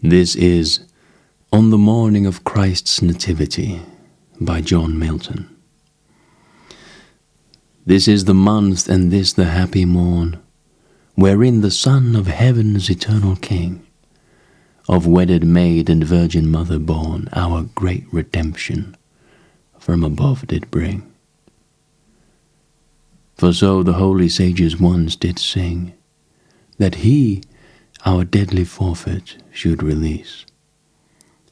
This is On the Morning of Christ's Nativity by John Milton. This is the month and this the happy morn, wherein the Son of Heaven's eternal King, of wedded maid and virgin mother born, our great redemption from above did bring. For so the holy sages once did sing, that he our deadly forfeit should release,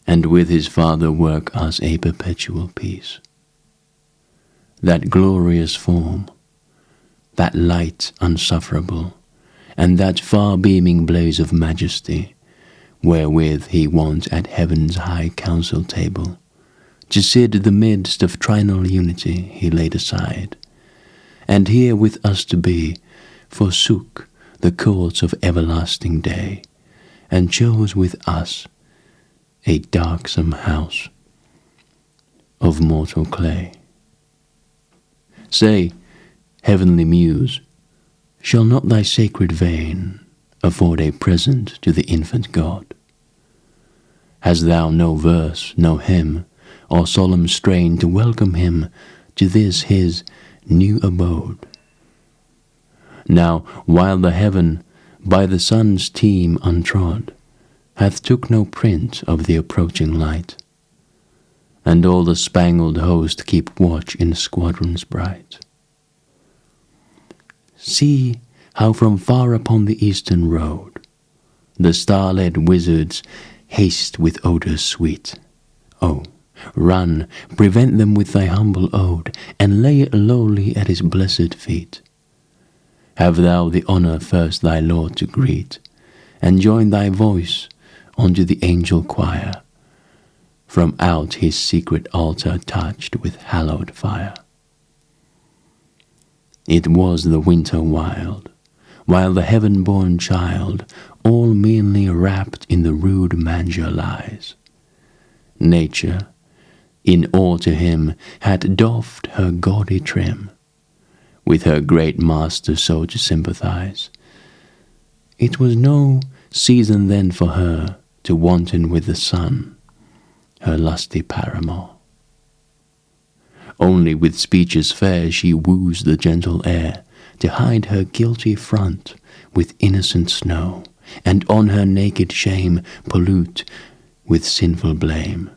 and with his Father work us a perpetual peace. That glorious form, that light unsufferable, and that far-beaming blaze of majesty, wherewith he wont at heaven's high council table to sit the midst of trinal unity, he laid aside, and here with us to be, forsook the courts of everlasting day, and chose with us a darksome house of mortal clay. Say, heavenly Muse, shall not thy sacred vein afford a present to the infant God? Hast thou no verse, no hymn, or solemn strain to welcome him to this his new abode? Now, while the heaven, by the sun's team untrod, hath took no print of the approaching light, and all the spangled host keep watch in squadrons bright. See how from far upon the eastern road the star-led wizards haste with odours sweet. Oh, run, prevent them with thy humble ode, and lay it lowly at his blessed feet. Have thou the honour first thy Lord to greet, and join thy voice unto the angel choir, from out his secret altar touched with hallowed fire. It was the winter wild, while the heaven-born child all meanly wrapped in the rude manger lies. Nature, in awe to him, had doffed her gaudy trim, with her great master so to sympathize. It was no season then for her to wanton with the sun, her lusty paramour. Only with speeches fair she woos the gentle air, to hide her guilty front with innocent snow, and on her naked shame pollute with sinful blame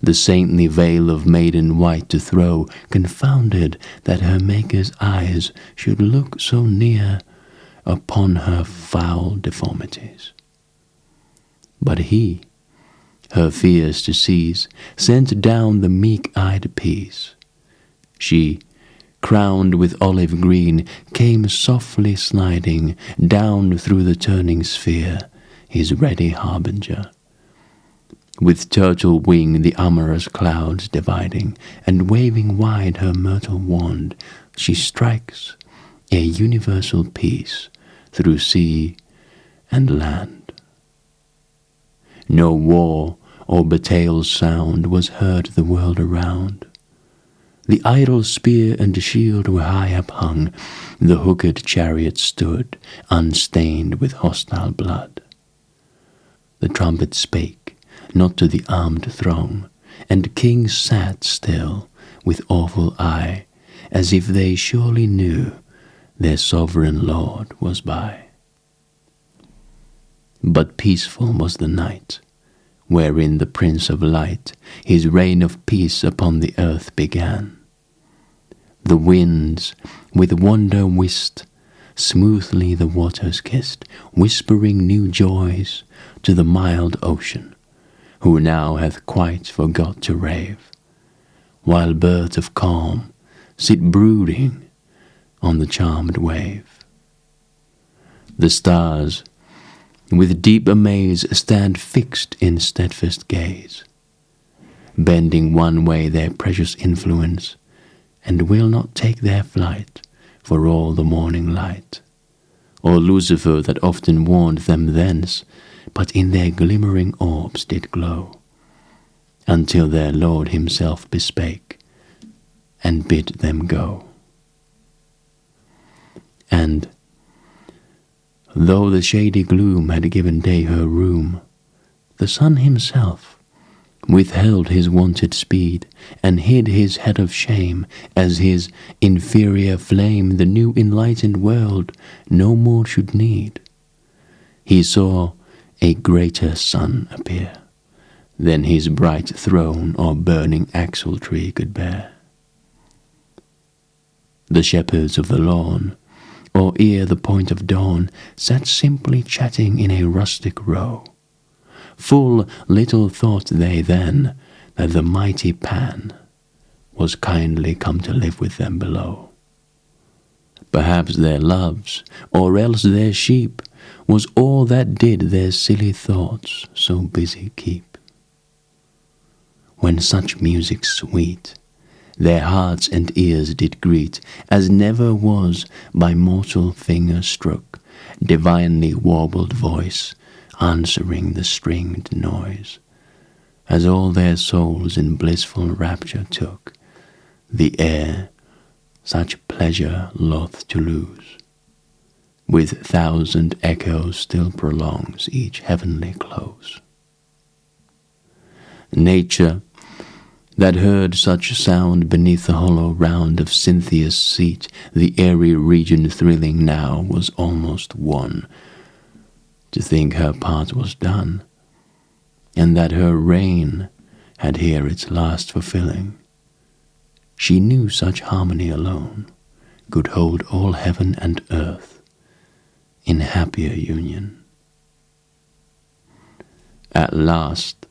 the saintly veil of maiden white to throw, confounded that her Maker's eyes should look so near upon her foul deformities. But he, her fears to seize, sent down the meek-eyed peace. She, crowned with olive green, came softly sliding down through the turning sphere, his ready harbinger. With turtle wing the amorous clouds dividing, and waving wide her myrtle wand, she strikes a universal peace through sea and land. No war or battail's sound was heard the world around. The idle spear and shield were high uphung, the hooked chariot stood, unstained with hostile blood. The trumpet spake not to the armed throng, and kings sat still with awful eye, as if they surely knew their sovereign Lord was by. But peaceful was the night, wherein the Prince of Light his reign of peace upon the earth began. The winds with wonder whist, smoothly the waters kissed, whispering new joys to the mild ocean, who now hath quite forgot to rave, while birds of calm sit brooding on the charmed wave. The stars with deep amaze stand fixed in steadfast gaze, bending one way their precious influence, and will not take their flight for all the morning light, or Lucifer that often warned them thence, but in their glimmering orbs did glow, until their Lord himself bespake, and bid them go. And, though the shady gloom had given day her room, the sun himself withheld his wonted speed, and hid his head of shame, as his inferior flame the new enlightened world no more should need. He saw a greater sun appear than his bright throne or burning axle-tree could bear. The shepherds of the lawn, or ere the point of dawn, sat simply chatting in a rustic row. Full little thought they then that the mighty Pan was kindly come to live with them below. Perhaps their loves, or else their sheep, was all that did their silly thoughts so busy keep. When such music sweet their hearts and ears did greet, as never was by mortal finger strook, divinely warbled voice, answering the stringed noise, as all their souls in blissful rapture took, the air such pleasure loth to lose, with thousand echoes still prolongs each heavenly close. Nature, that heard such sound beneath the hollow round of Cynthia's seat, the airy region thrilling now, was almost won to think her part was done, and that her reign had here its last fulfilling. She knew such harmony alone could hold all heaven and earth in happier union. At last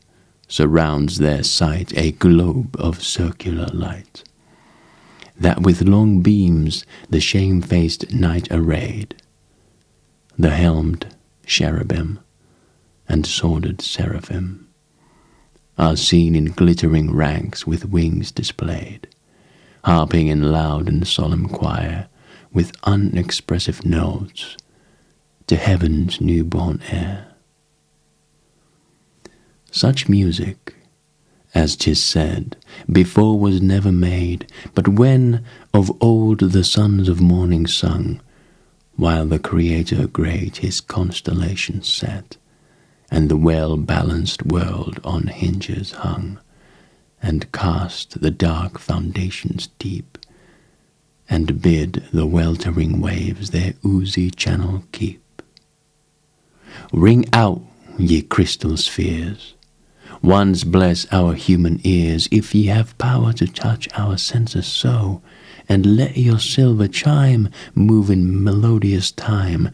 surrounds their sight a globe of circular light, that with long beams the shamefaced night arrayed, the helmed cherubim and sworded seraphim are seen in glittering ranks with wings displayed, harping in loud and solemn choir with unexpressive notes to heaven's newborn heir. Such music, as 'tis said, before was never made, but when of old the sons of morning sung, while the Creator great his constellations set, and the well-balanced world on hinges hung, and cast the dark foundations deep, and bid the weltering waves their oozy channel keep. Ring out, ye crystal spheres, once bless our human ears, if ye have power to touch our senses so, and let your silver chime move in melodious time,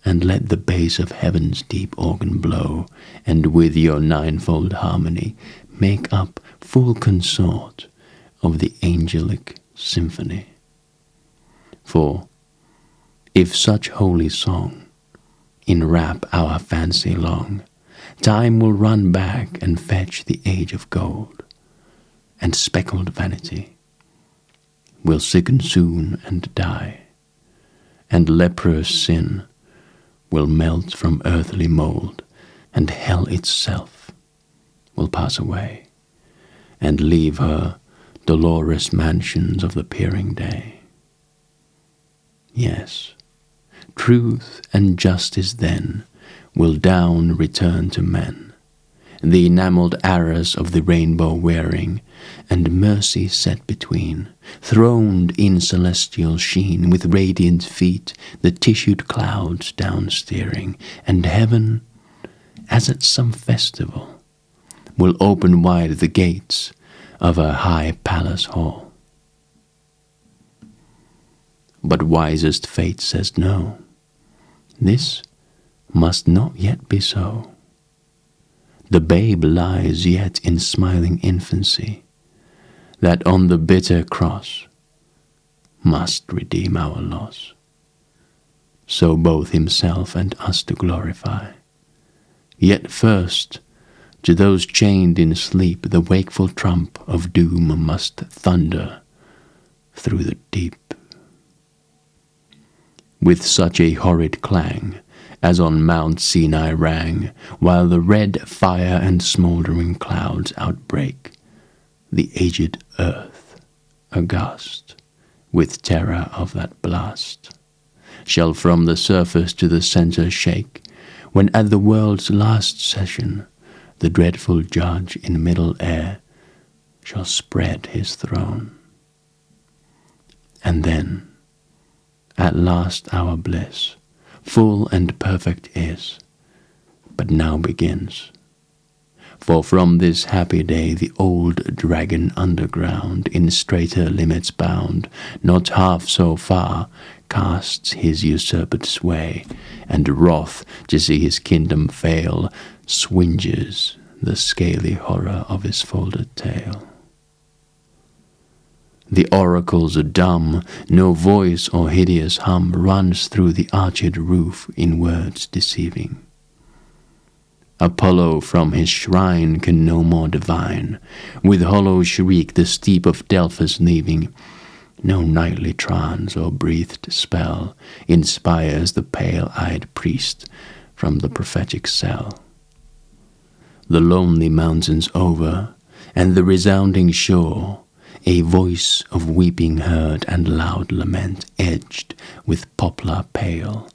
and let the bass of heaven's deep organ blow, and with your ninefold harmony make up full consort of the angelic symphony. For if such holy song enwrap our fancy long, time will run back and fetch the age of gold, and speckled vanity will sicken soon and die, and leprous sin will melt from earthly mold, and hell itself will pass away, and leave her dolorous mansions of the peering day. Yes, truth and justice then will down return to men, the enamelled arras of the rainbow wearing, and mercy set between, throned in celestial sheen, with radiant feet the tissued clouds down steering, and heaven, as at some festival, will open wide the gates of her high palace hall. But wisest fate says no, this must not yet be so. The babe lies yet in smiling infancy, that on the bitter cross must redeem our loss, so both himself and us to glorify. Yet first, to those chained in sleep, the wakeful trump of doom must thunder through the deep, with such a horrid clang as on Mount Sinai rang, while the red fire and smouldering clouds outbreak, the aged earth, aghast with terror of that blast, shall from the surface to the centre shake, when at the world's last session the dreadful judge in middle air shall spread his throne. And then, at last our bliss, full and perfect is, but now begins. For from this happy day the old dragon underground, in straiter limits bound, not half so far, casts his usurped sway, and wrath to see his kingdom fail, swinges the scaly horror of his folded tail. The oracles are dumb, no voice or hideous hum runs through the arched roof in words deceiving. Apollo from his shrine can no more divine, with hollow shriek the steep of Delphus leaving. No nightly trance or breathed spell inspires the pale-eyed priest from the prophetic cell. The lonely mountains over, and the resounding shore, a voice of weeping heard and loud lament edged with poplar pale.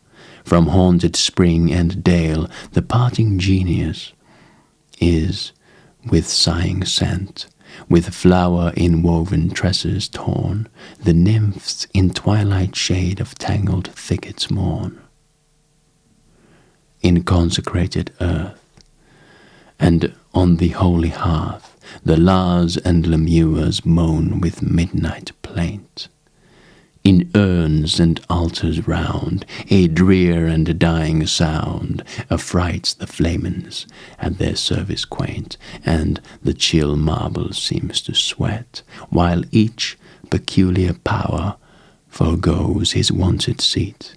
From haunted spring and dale the parting genius is with sighing sent, with flower inwoven tresses torn, the nymphs in twilight shade of tangled thickets mourn. In consecrated earth, and on the holy hearth, the Lars and Lemures moan with midnight plaint. In urns and altars round, a drear and dying sound affrights the flamens at their service quaint, and the chill marble seems to sweat, while each peculiar power forgoes his wonted seat.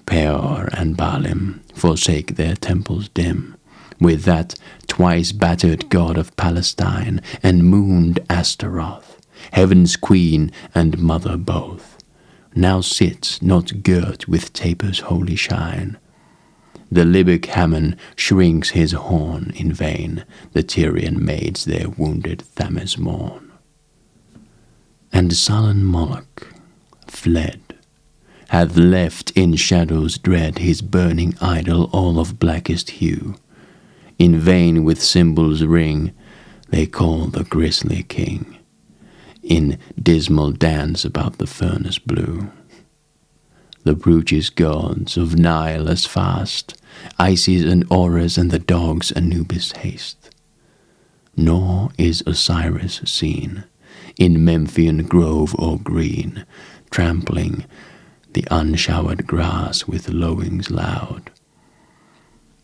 Peor and Baalim forsake their temples dim, with that twice battered god of Palestine, and mooned Astaroth, heaven's queen and mother both, now sits not girt with tapers' holy shine. The Libyc Hammon shrinks his horn in vain, the Tyrian maids their wounded Thames mourn. And sullen Moloch, fled, hath left in shadows dread his burning idol all of blackest hue. In vain with cymbals ring, they call the grisly king, in dismal dance about the furnace blue. The Bruges gods of Nilus fast, Isis and Orus and the dogs Anubis haste. Nor is Osiris seen, in Memphian grove or green, trampling the unshowered grass with lowings loud.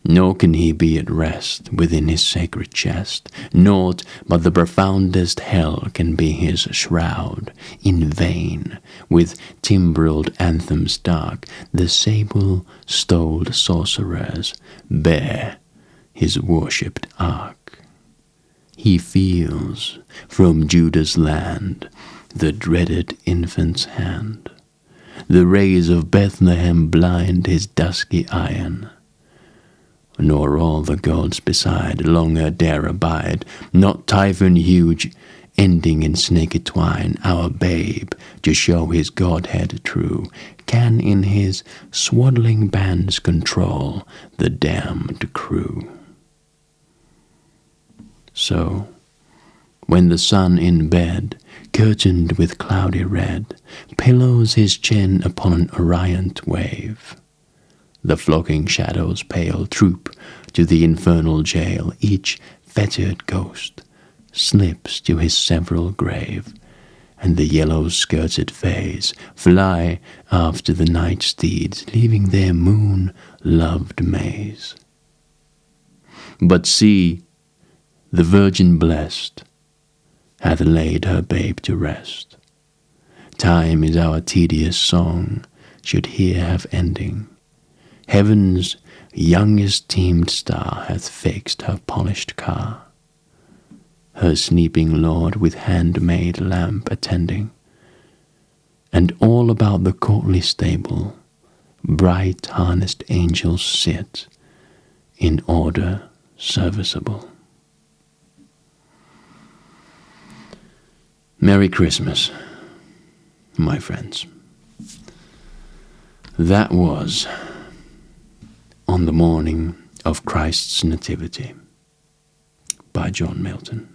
Nor can he be at rest within his sacred chest, naught but the profoundest hell can be his shroud. In vain, with timbreled anthems dark, the sable-stoled sorcerers bear his worshipped ark. He feels, from Judah's land, the dreaded infant's hand. The rays of Bethlehem blind his dusky iron. Nor all the gods beside longer dare abide, not Typhon huge, ending in snaked twine, our babe, to show his godhead true, can in his swaddling bands control the damned crew. So, when the sun in bed, curtained with cloudy red, pillows his chin upon an orient wave, the flocking shadows pale troop to the infernal jail, each fettered ghost slips to his several grave, and the yellow-skirted fays fly after the night steeds, leaving their moon-loved maze. But see, the Virgin blessed hath laid her babe to rest. Time is our tedious song, should here have ending. Heaven's youngest teamed star hath fixed her polished car, her sleeping lord with handmaid lamp attending, and all about the courtly stable bright harnessed angels sit in order serviceable. Merry Christmas, my friends. That was on the morning of Christ's Nativity by John Milton.